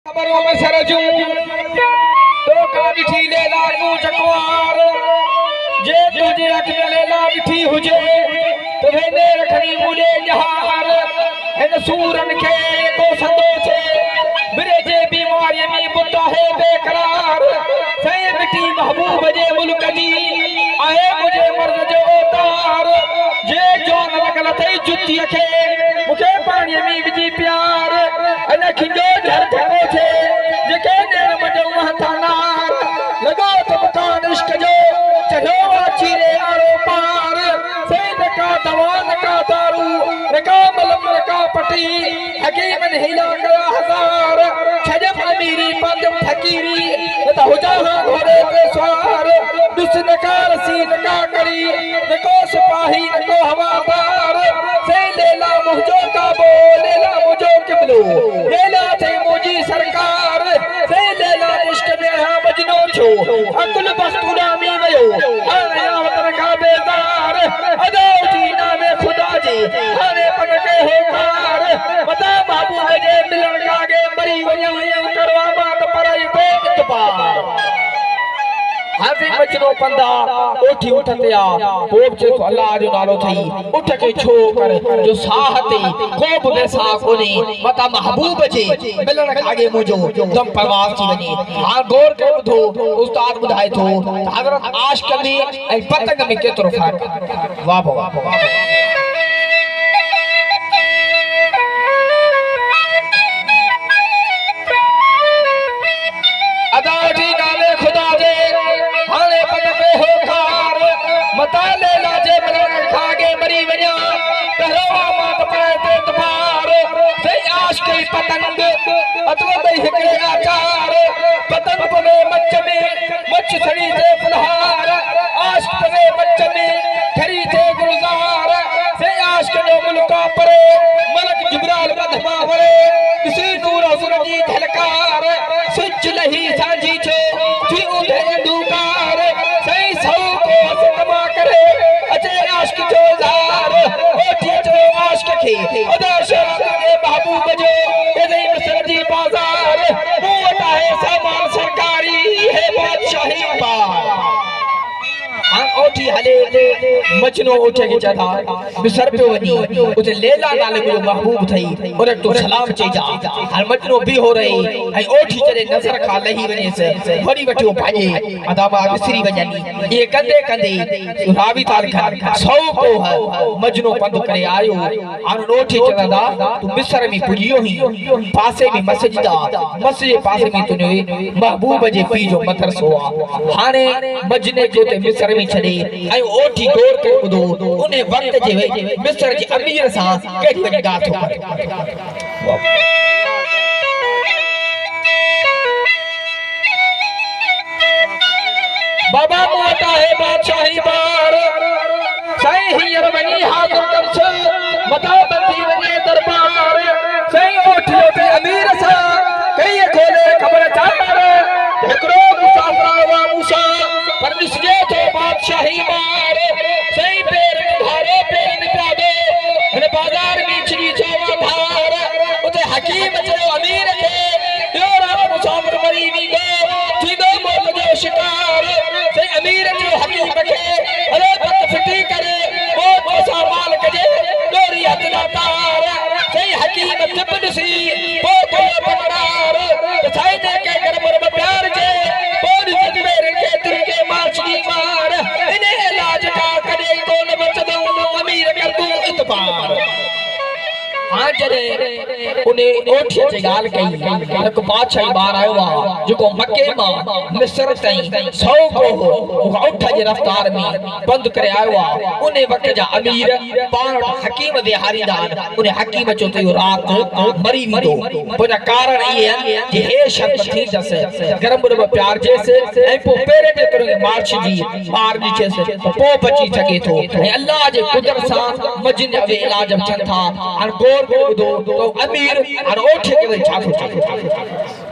खबरों में सरजू तो काठी लेला को चकवार जे तुझे अखियां लेला मिठी हुजे तुम्हें ने रखनी मुले जहार इन सूरन के को संदो छे बिरे जे बीमारी में बुता है बेकरार सही मिठी महबूब जे मुल्क जी आए मुझे मर्द जो उतार जे जोन लगल थई जुती के मुखे पानी में विजी प्यार अन खिंजो झर थको छे जेके देर मजो महतानार लगो तो मकान इश्क जो चढ़ो चीरे आरो पार सैद का दवान का दारू रका मलम रका पटी हकीम ने हिला करा हजार छजब अमीरी पंजम फकीरी तो हुजा घोड़े के सवार दुश्मन का रसीद का करी नको सिपाही नको हवादार से लेला मुझो का बो लेला मुझो किबलो लेला थे मुझी सरकार से लेला इश्क में हां मजनू छो अकुल बस्तुरा में वयो हाया वतन का बेजार अदा जीना में खुदा जी हाने पन के होकार बता महबूब जे मिलन कागे मरी वया करवा बात परई पे इतबार हाजी बचनो पंदा ओठी उठते आ पोप जे तो अल्लाह जो नालो थई उठ के छो कर जो साहते कोप दे सा कोनी मता महबूब जे मिलन आगे मुजो दम परवास थी वनी हां गौर के बुधो उस्ताद बुधाए थो हजरत आशिक में ए पतंग में केतरो फर्क वाह वाह मता लेला जे मिलन खागे मरी वया कहवा मात पाए ते तबार से आशिक पतंग अतवा दे हिकड़े आचार पतंग पवे मच में मच सड़ी थे फलहार आशिक पवे मच में खरी थे गुलजार से आशिक जो मुल्का परे मलक जिब्राइल बधमा वरे किसी नूर सूरजी झलकार सुच लही सांझी छो थी उधे दुकार सही सौ को सतमा करे अचे आशिक जो जार ओठी जो आशिक खे अदा शराब के महबूब जो एदे सरजी बाजार मुवता है सामान सरकारी है बादशाही बार ओठी हले मजनू उठे के चढ़ा बिसर पे वनी उते लेला नाले को महबूब थई और तो सलाम चई जा हर मजनू भी हो रही आई ओठी चरे नजर खा लही वने से बड़ी वठियो भाजे अदाबा बिसरी वजनी ये कंदे कंदे रावी ताल खा 100 को मजनू पंध करे आयो आन ओठी चरदा तू मिस्र में पुजियो ही पासे में मस्जिद पासे में तूने महबूब जे पी जो मदरसो हाने मजने जो ते मिस्र में छड़े आई ओठी दौर के बुधो उन्हें वक्त जे मिस्र जी अमीर सा केडी वनी गाथ हो बाबा मोटा है बादशाही बार सही ही अरबनी हाथ कब्स मता बंदी वने दरबार सही ओठी पे अमीर सा कई खोले खबर चार एकरो मुसाफर वा मूसा पर मिसजे तो बादशाही मार सही पैर धारे पैर निपा दे इन बाजार में छिड़ी चोवा भार उते हकीम जो अमीर थे यो रात मुसाफिर मरी नी गो थीदो मौत जो शिकार सही अमीर जो हकीम के अरे तक फिटी करे मौत सा माल कजे डोरी हथला तार सही हकीम तिबन सी पोत पकड़ार सही दे के गरबर में प्यार जे बोल मेरे के तिरके माछली मार इन्हें इलाज का करे तो न बचदो अमीर कर तू इतबार हां जरे उन्हें ओठी जे गाल कई एक बादशाही बार आयो वा जो मक्के में मिस्र तई 100 को उठ जे रफ्तार में बंद करे आयो वा उन्हें वक्त जा अमीर पाण हकीम दे हारीदान उन्हें हकीम चो तो रात मरी विदो पोजा कारण ये जे हे शब्द थी जसे गरम बुर प्यार जैसे ए पो पेरे में करे मार्च जी मार नीचे से पो बची सके तो अल्लाह जे कुदरत सा मजिन वे इलाज छन था और गोर को तो अमीर और ओठे के छाखो